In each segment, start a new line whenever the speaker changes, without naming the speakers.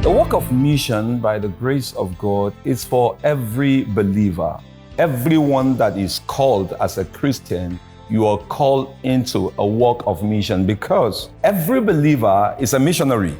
The work of mission, by the grace of God, is for every believer. Everyone that is called as a Christian, you are called into a work of mission, because every believer is a missionary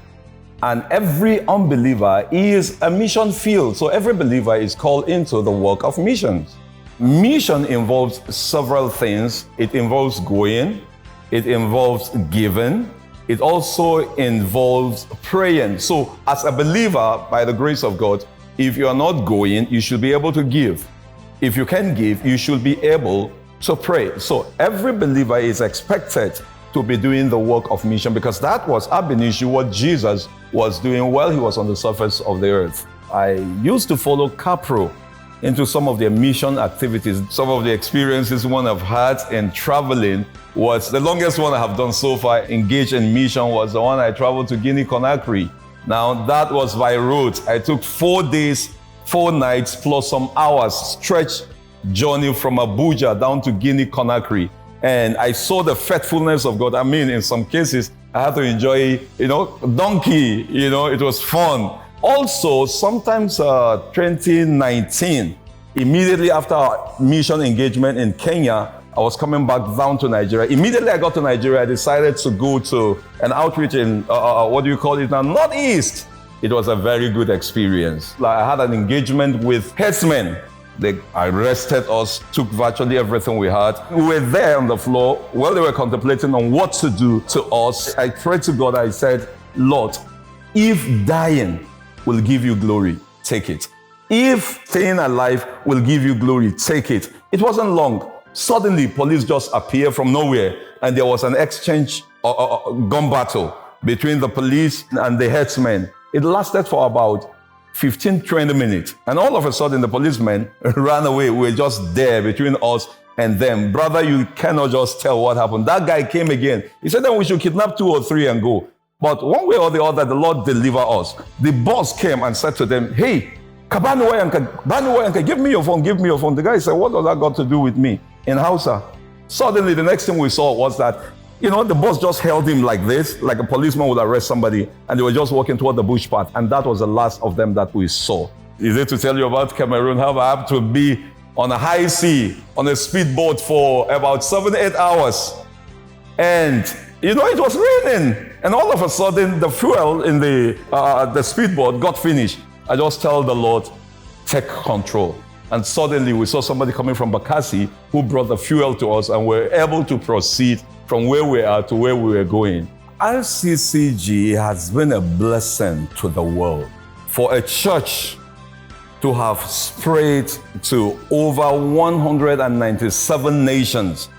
and every unbeliever is a mission field. So every believer is called into the work of missions. Mission involves several things. It involves going, it involves giving, it also involves praying. So as a believer, by the grace of God, if you are not going, you should be able to give. If you can give, you should be able to pray. So every believer is expected to be doing the work of mission, because that was ab initio what Jesus was doing while he was on the surface of the earth. I used to follow Capro into some of their mission activities. Some of the experiences one have had in traveling was the longest one I have done so far. Engaged in mission was the one I traveled to Guinea Conakry. Now that was by road. I took 4 days, 4 nights plus some hours stretch journey from Abuja down to Guinea Conakry. And I saw the faithfulness of God. I mean, in some cases, I had to enjoy, donkey, it was fun. Also, sometimes 2019, immediately after our mission engagement in Kenya, I was coming back down to Nigeria. Immediately I got to Nigeria, I decided to go to an outreach in, Northeast. It was a very good experience. I had an engagement with herdsmen. They arrested us, took virtually everything we had. We were there on the floor while they were contemplating on what to do to us. I prayed to God, I said, Lord, if dying will give you glory, take it. If staying alive will give you glory, take it. It wasn't long. Suddenly, police just appeared from nowhere, and there was an exchange, gun battle between the police and the herdsmen. It lasted for about 15-20 minutes. And all of a sudden, the policemen ran away. We were just there between us and them. Brother, you cannot just tell what happened. That guy came again. He said that we should kidnap 2 or 3 and go. But one way or the other, the Lord delivered us. The boss came and said to them, hey, Kabanu, give me your phone, give me your phone. The guy said, what does that got to do with me? In Hausa. Suddenly, the next thing we saw was that, the boss just held him like this, like a policeman would arrest somebody, and they were just walking toward the bush path. And that was the last of them that we saw. Is it to tell you about Cameroon, how I have to be on a high sea, on a speedboat for about 7-8 hours. And, it was raining. And all of a sudden, the fuel in the speedboat got finished. I just tell the Lord, take control. And suddenly we saw somebody coming from Bakassi who brought the fuel to us, and we're able to proceed from where we are to where we were going. RCCG has been a blessing to the world. For a church to have spread to over 197 nations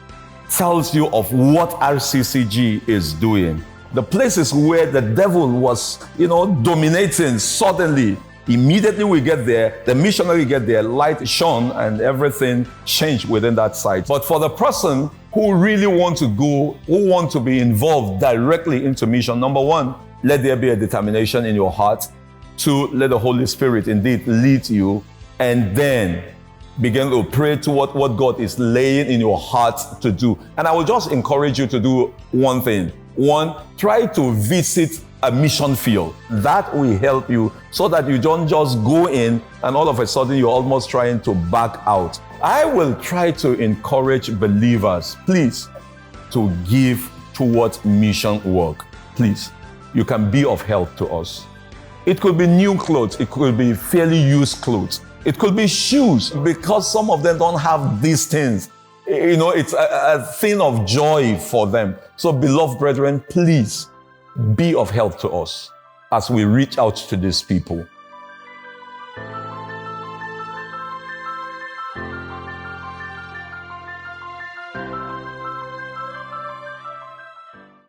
tells you of what RCCG is doing. The places where the devil was, dominating, suddenly, immediately we get there, the missionary get there, light shone, and everything changed within that site. But for the person who really want to go, who want to be involved directly into mission, number 1, let there be a determination in your heart. 2, let the Holy Spirit indeed lead you, and then begin to pray to what God is laying in your heart to do. And I will just encourage you to do one thing. 1, try to visit a mission field. That will help you so that you don't just go in and all of a sudden you're almost trying to back out. I will try to encourage believers, please, to give towards mission work. Please, you can be of help to us. It could be new clothes. It could be fairly used clothes. It could be shoes, because some of them don't have these things. It's a thing of joy for them. So, beloved brethren, please be of help to us as we reach out to these people.